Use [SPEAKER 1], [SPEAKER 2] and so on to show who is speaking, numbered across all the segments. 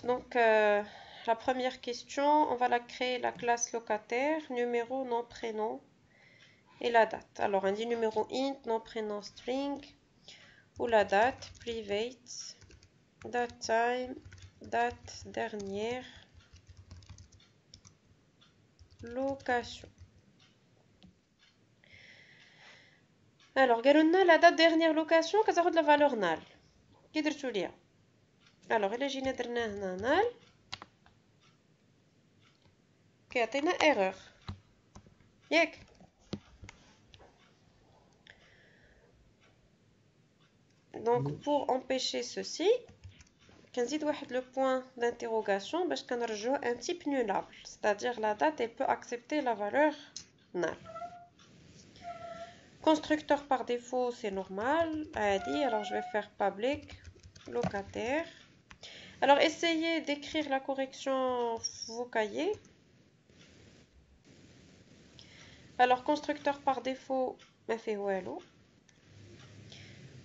[SPEAKER 1] Donc, la première question, on va la créer la classe locataire, numéro, nom, prénom et la date. Alors, on dit numéro int, nom, prénom, string, ou la date, private, date time, date dernière, location. Alors, قالولنا la date dernière location كتاخد la valeur null. كي درتو ليها. Alors, إلا جينا درنا هنا null كيعطينا erreur. ياك؟ Donc, pour empêcher ceci, كنزيد واحد le point d'interrogation باش كنرجعو un type nullable. C'est-à-dire la date elle peut accepter la valeur null. Constructeur par défaut, c'est normal. Alors, je vais faire public, locataire. Alors, essayez d'écrire la correction vos cahiers. Alors, constructeur par défaut, fait wallo.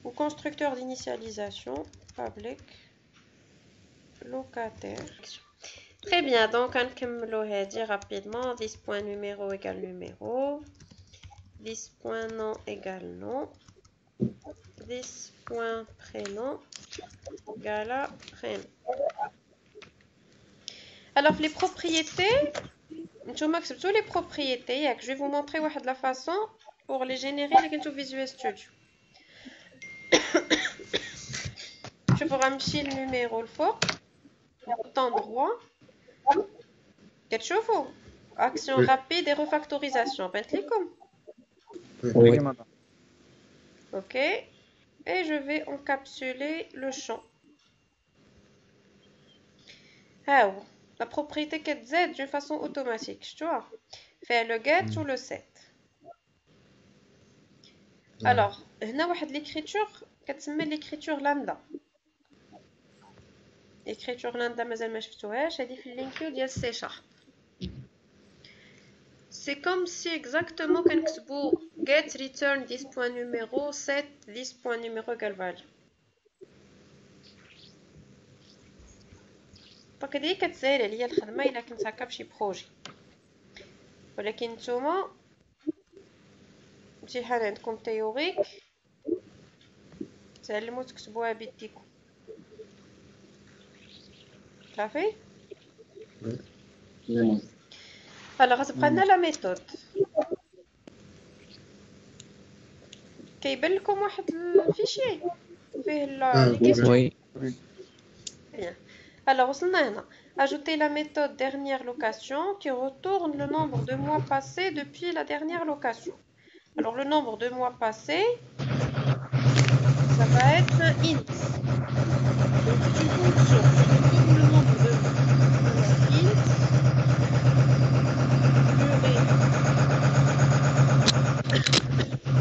[SPEAKER 1] Ou constructeur d'initialisation, public, locataire. Très bien, donc on va dire rapidement 10.numéro égale numéro. 10.nom égale nom. 10.prénom égale prénom. Alors, les propriétés, les propriétés, je vais vous montrer de la façon pour les générer avec Visual Studio. Je vais ramener le numéro le fort, bouton droit. Qu'est-ce que vous action rapide et refactorisation.
[SPEAKER 2] Oui.
[SPEAKER 1] Ok. Et je vais encapsuler le champ. Ah, la propriété get z d'une façon automatique. Tu vois, faire le get ou le set. Alors, هنا واحد l'écriture كتسمى l'écriture lambda. L'écriture lambda مازال ما شفتوهاش هذه في اللينكيو ديال C#. C'est comme si exactement كنكتبوا get return this point numéro set this point numéro égale value. دونك هذه كتسهل عليا الخدمه الا كنت هكا بشي بروجي. ولكن نتوما امتحان عندكم تيوريك تعلموا تكتبوها بيديكم. صافي. alors غتبقى لنا لا ميثود كيبان لكم واحد الفيشي فيه لا
[SPEAKER 2] Oui.
[SPEAKER 1] bien. Alors وصلنا هنا ajouter la méthode dernière location qui retourne le nombre de mois passés depuis la dernière location. Alors le nombre de mois passés ça va être un int. Donc c'est une fonction qui retourne le nombre de mois. Int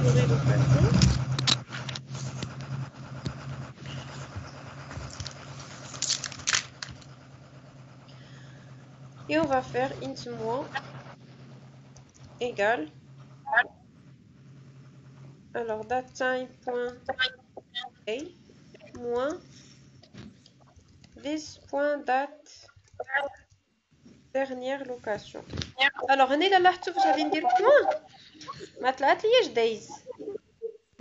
[SPEAKER 1] durée location. Et on va faire int mois égale alors datetime.a moins this.date dernière location. alors هنا الا لاحظتوا فاش غادي ندير بوين ما طلعت ليش دايز.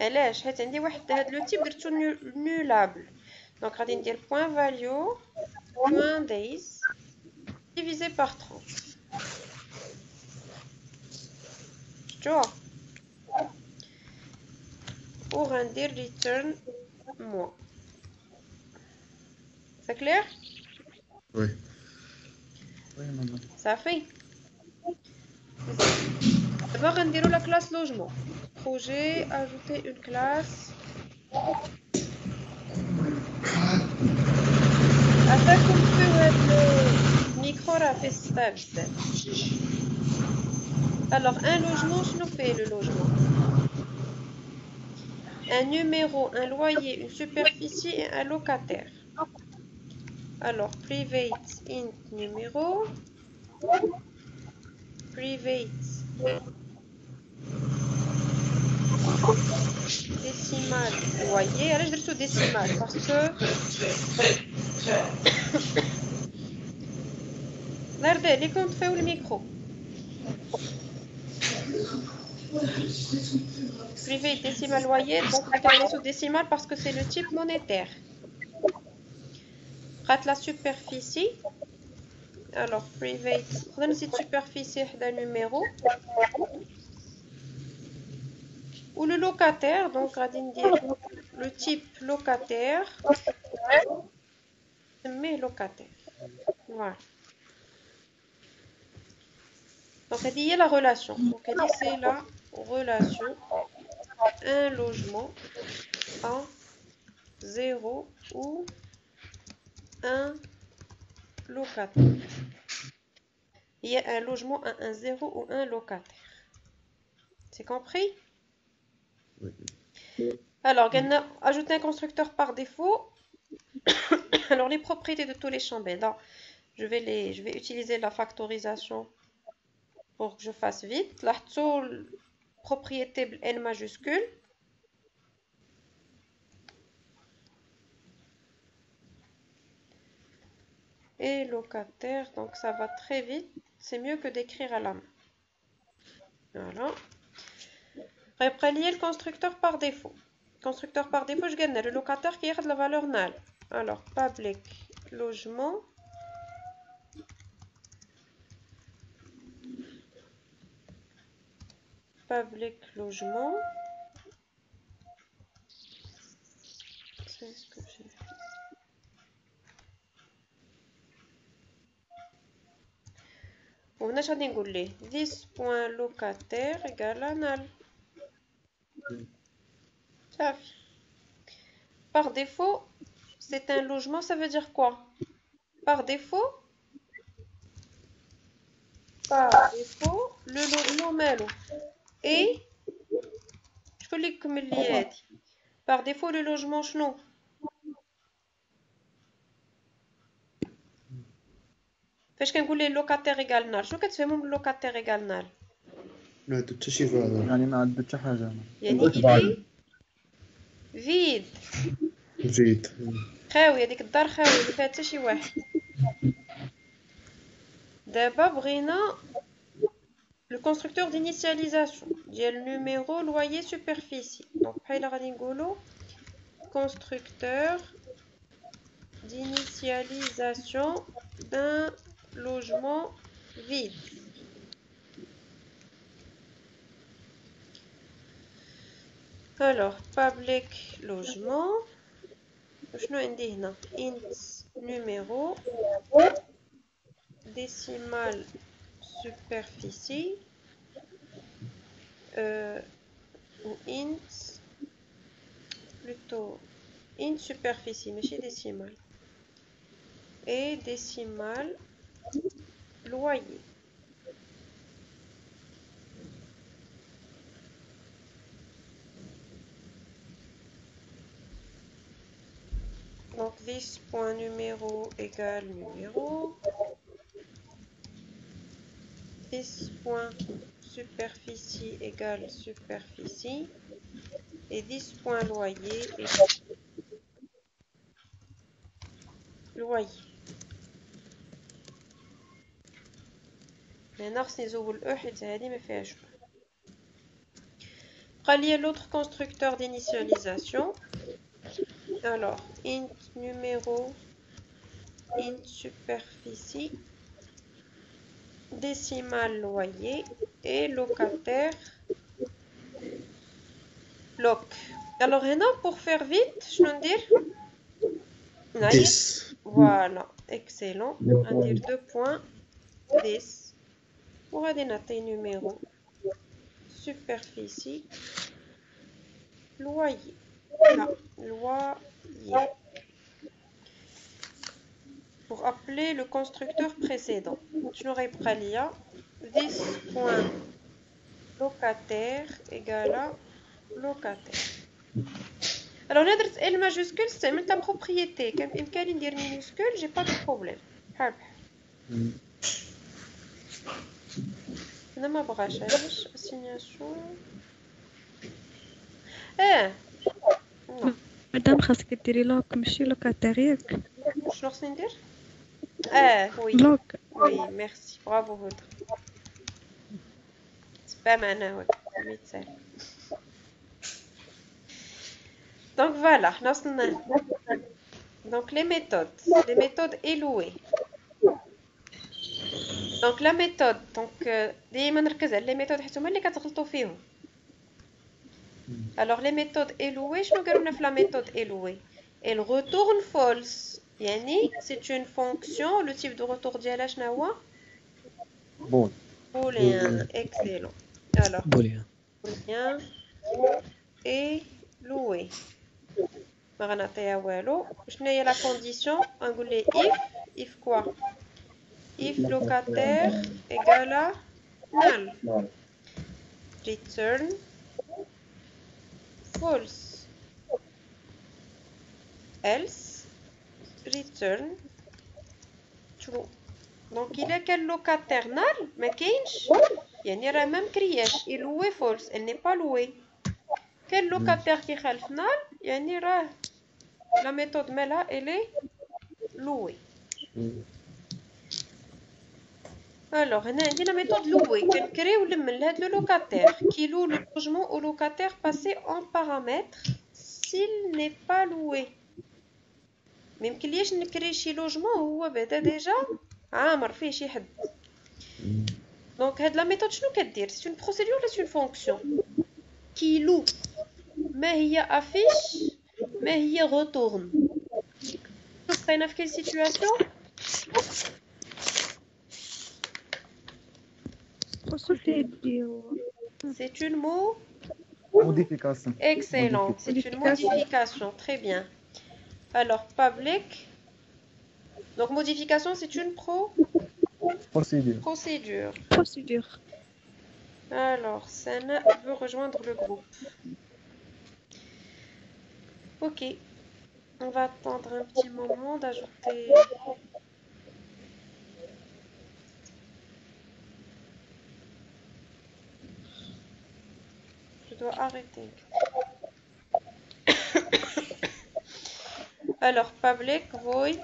[SPEAKER 1] علاش؟ حيت عندي واحد هاد لو تيب درتو نولابل. دونك غادي ندير point value point days divisé par 30. tu vois pour ندير return mois. c'est clair?
[SPEAKER 3] Oui.
[SPEAKER 1] صافي. دابا غنديرو لا classe logement. projet ajouter une classe. عافاكم فيو هاد الميكرو راه فيه الصداع بزاف. alors un logement شنو فيه le logement? un numéro, un loyer, une superficie et un locataire. alors private int numéro private décimal loyer. علاش درتو décimal parce que الله يرضي عليكم طفيو الميكرو. Private décimal loyer, donc regardez sous décimal parce que c'est le type monétaire. Rate la superficie. Alors, private, on a une superficie d'un numéro. Ou le locataire, donc on va dire le type locataire. Mais locataire. Voilà. Donc, elle dit la relation. Donc, elle dit c'est la relation. Un logement en 0 ou un locataire. Il y a un logement à un 0 ou un locataire. C'est compris?
[SPEAKER 2] Oui.
[SPEAKER 1] Alors, on a ajouté un constructeur par défaut. Alors, les propriétés de tous les champs, ben, là, je vais utiliser la factorisation pour que je fasse vite. La propriété N majuscule. Et locataire, donc ça va très vite. C'est mieux que d'écrire à la main. Voilà. Après, lier le constructeur par défaut. Constructeur par défaut, je gagne le locataire qui a de la valeur nulle. Alors, public logement. Public logement. C'est ce que j'ai fait. On a déjà dit this.locataire égale à null. Ça fait. Par défaut, c'est un logement, ça veut dire quoi? Par défaut, le logement malo. Et, je peux lire comme il est. Par défaut, le logement chenou. فاش كنقول لي لوكاتير ايكال نال شنو كتفهموا من لوكاتير ايكال نال؟
[SPEAKER 2] ما عندو حتى شي فالور.
[SPEAKER 3] يعني ما عندو حتى حاجه.
[SPEAKER 1] يعني إلي فيد
[SPEAKER 2] جيد.
[SPEAKER 1] خاوي، هذيك الدار خاوي ما فيها حتى شي واحد. دابا بغينا le constructeur d'initialisation ديال numéro loyer superficie. Donc بحال غادي نقولوا constructeur d'initialisation d'un logement vide. Alors, public logement. شنو عندي هنا int numéro décimal superficie ou int plutôt int superficie ماشي décimal et décimal loyer. Donc this.numéro égale numéro, this.superficie égale superficie et this.loyer égale loyer. ناقص نزول او حيت هذه ما فيهاش. بقى لي l'autre constructeur d'initialisation. Alors, int numéro, int superficie, décimal loyer et locataire loc. Alors, pour faire vite, je vais dire
[SPEAKER 2] 10.
[SPEAKER 1] Voilà, excellent. On va dire 2 points 10. On va dénoter numéro, superficie, loyer. Là, loyer. Pour appeler le constructeur précédent, je n'aurai pas l'IA. This.locataire égale à locataire. Alors, là, L majuscule, c'est même la propriété. Quand il y a une minuscule, j'ai pas de problème. أنا ما بغاش علاش assignation.
[SPEAKER 4] مادام خاصك ديري لوك ماشي لوكاتير ياك.
[SPEAKER 1] شنو خصني ندير؟ Oui.
[SPEAKER 3] bloc.
[SPEAKER 1] Oui, merci. Bravo, Houd. C'est pas maintenant, Houd. C'est donc voilà, donc les méthodes élouées. Donc la méthode, donc ديما نركز على les méthodes حيت هما اللي كتغلطوا فيهم. Alors les méthodes élouées, شنو قالوا لنا في la méthode élouée? Elle retourne false. يعني c'est une fonction, le type de retour ديالها شنو هو؟
[SPEAKER 4] بول
[SPEAKER 1] Booléen. Excellent. Alors,
[SPEAKER 5] بوليان.
[SPEAKER 1] booléen éloué. ما غنعطيها والو. شنو هي la condition? غنقول ليه if quoi? If locataire égale à null. Return false. Else return true. Donc il a quel locataire null ما كاينش يعني راه ما مكرياش il loué false elle n'est pas louée. Quel locataire qui خالف null يعني راه la méthode مالها elle est louée. Alors هنا عندي la méthode louée كنكريو من لهاد لو locataire qui loue le logement au locataire passé en paramètre s'il n'est pas loué. ما يمكنليش نكري شي لوجمون هو بعدا ديجا عامر فيه شي حد. دونك هاد لا ميثود شنو كدير؟ سي اون بروسيدور ولا سي اون فونكسيون كي لو ما هي افيش ما هي روتورن. بقينا في كيل سيتوياسيون؟ C'est une
[SPEAKER 4] modification.
[SPEAKER 1] excellent, c'est une modification, très bien. Alors public, donc modification c'est une procédure. Alors Sana veut rejoindre le groupe. Ok, on va attendre un petit moment d'ajouter. Je dois arrêter. Alors public void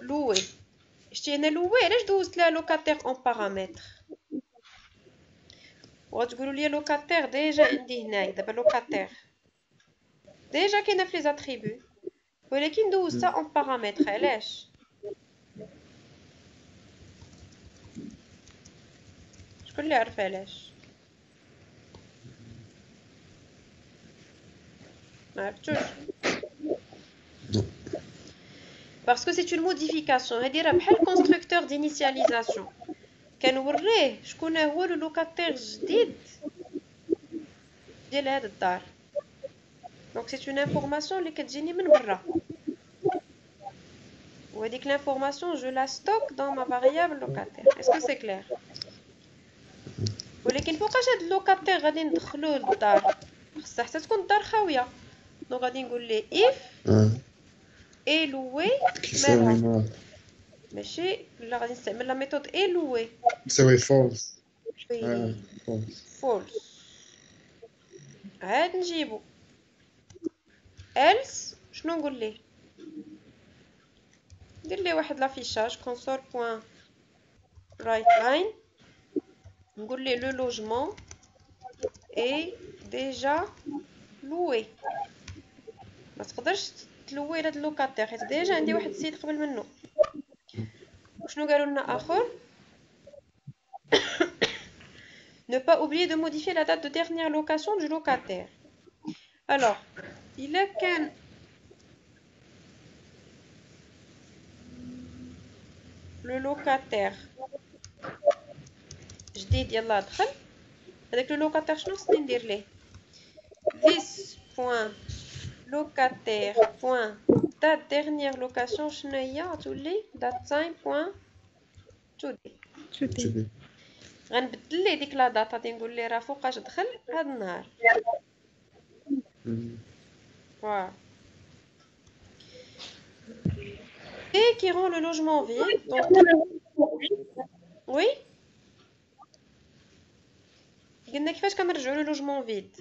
[SPEAKER 1] loué. شتي هنا loué علاش دوزت لها locataire en paramètre؟ وغتقولوا لي locataire ديجا عندي هنايا دابا locataire ديجا كاينه في لي زاتريبو ولكن دوزتها en paramètre علاش؟ شكون اللي عرف علاش؟ ما عرفتوش؟ Parce que c'est une modification. هادي راه بحال constructeur d'initialisation. كنوريه شكون هو لو لوكاتير جديد ديال هاد الدار. دونك سي اون انفورماسيون اللي كتجيني من برا. وهاديك لانفورماسيون جو لا ستوك دون ما فاريابل لوكاتير. اسكو سي كلير؟ ولكن فوقاش هاد اللوكاتير غادي ندخلوه للدار؟ خصها حتى تكون الدار خاويه. دونك غادي نقول ليه if est loué مالها ماشي لا غادي نستعمل لا ميثود est loué
[SPEAKER 2] تساوي فولس.
[SPEAKER 1] وي فولس. عاد نجيبو else شنو نقول ليه؟ ندير ليه واحد لافيشاج console.writeLine نقول ليه لو لوجمون est déjà loué. ما تقدرش تلوي هاد اللوكاتير حيت ديجا عندي واحد السيد قبل منه. وشنو قالوا لنا اخر؟ Ne pas oublier de modifier la date de dernière location du locataire. Alors, il a qu'un le locataire جديد يلا دخل هذاك لو لوكاتير شنو خصني ندير ليه؟ this.locataire.date dernière location شنو هي؟ تولي date time point today. غنبدل ليه ديك لا دات غادي نقول ليه راه فوقاش دخل هاد النهار. Voilà. Et qui rend le logement vide. Donc... Oui. قلنا كيفاش كنرجعوا لو لوجمون فيد.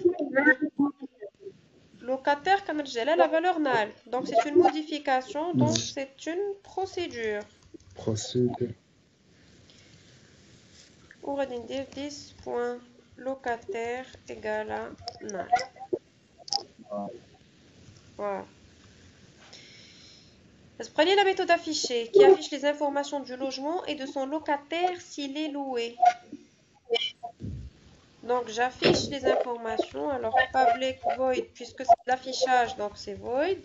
[SPEAKER 1] Locataire كنرجع لها la valeur nulle. Donc c'est une modification, donc c'est une procédure.
[SPEAKER 2] خاصية
[SPEAKER 1] وغادي ندير 10 بوان لوكاتير إيكالا نال. Voilà. Prenez la méthode affichée qui affiche les informations du logement et de son locataire s'il est loué. Donc j'affiche les informations. Alors public void puisque c'est l'affichage, donc c'est void.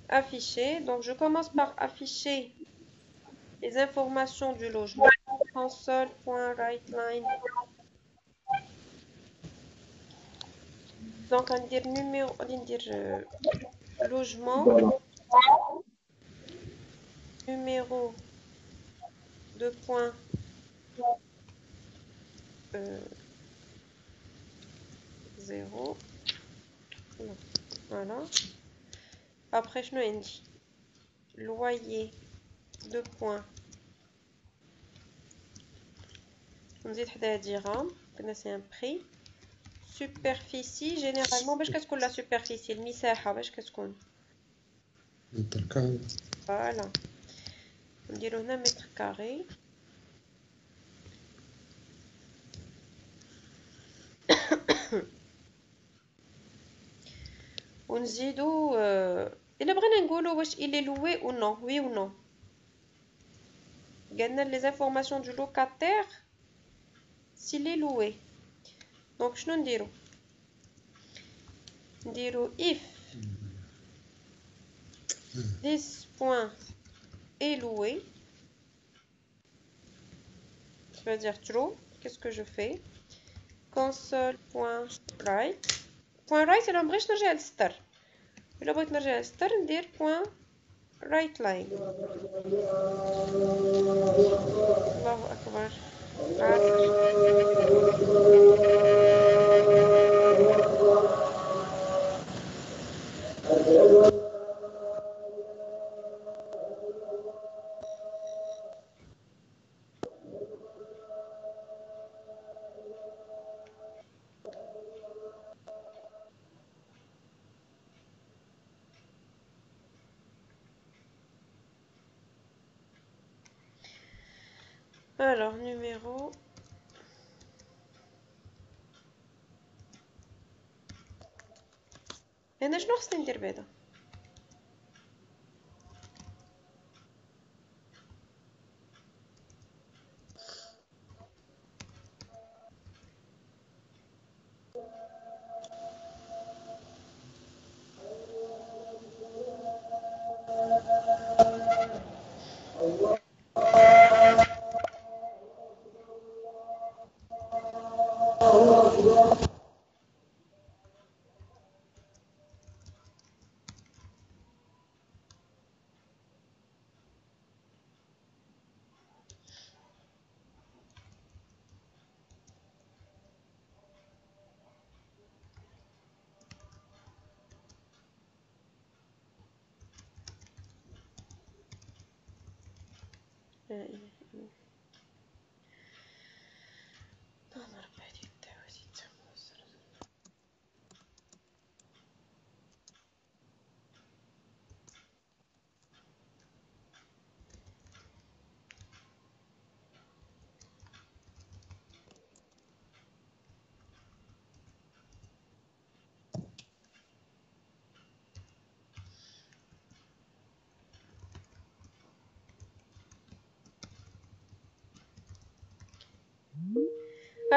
[SPEAKER 1] Afficher. Donc je commence par afficher les informations du logement. Console.writeLine. Donc on va dire numéro, on va dire logement, numéro de point 0. Voilà. Après je nous dis loyer de point. On dit que c'est un prix. Superficie généralement qu'est-ce qu'on la superficie المساحة qu'est-ce qu'on
[SPEAKER 2] متر كعب.
[SPEAKER 1] voilà on dit هنا mètre carré. ونزيدو إلا بغينا نقولو واش il est loué ou non, oui ou non. قالنا les informations du locataire s'il est loué. Donc شنو نديرو if this point est loué, ça veut dire true. Qu'est-ce que je fais? console.write .write إلا مبغيتش نرجع للسطر. إلا بغيت نرجع للسطر ندير .writeLine. الله أكبر. Alors, numéro. أنا شنو خصني ندير بعدا؟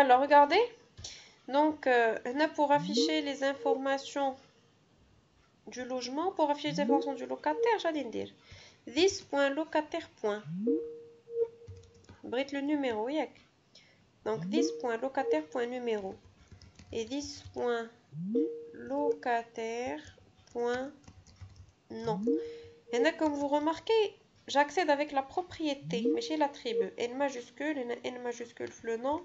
[SPEAKER 1] Alors, regardez. Donc, là, pour afficher les informations du logement, pour afficher les informations du locataire, j'allais dire this.locataire. Brite le numéro, yak. Donc, this.locataire.numéro. Et this.locataire.nom. Et là, comme vous remarquez, j'accède avec la propriété, mais chez l'attribut. N majuscule, N majuscule, le nom.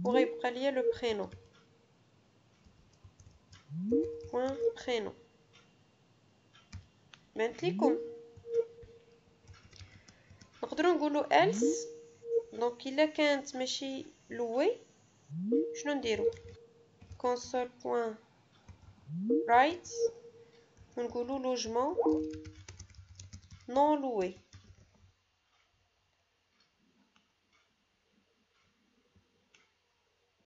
[SPEAKER 1] Pour lier le prénom. Point prénom. Maintenant, نقدروا نقولوا else. Donc إلا كانت ماشي loué شنو نديرو console.write ونقولوا logement non loué.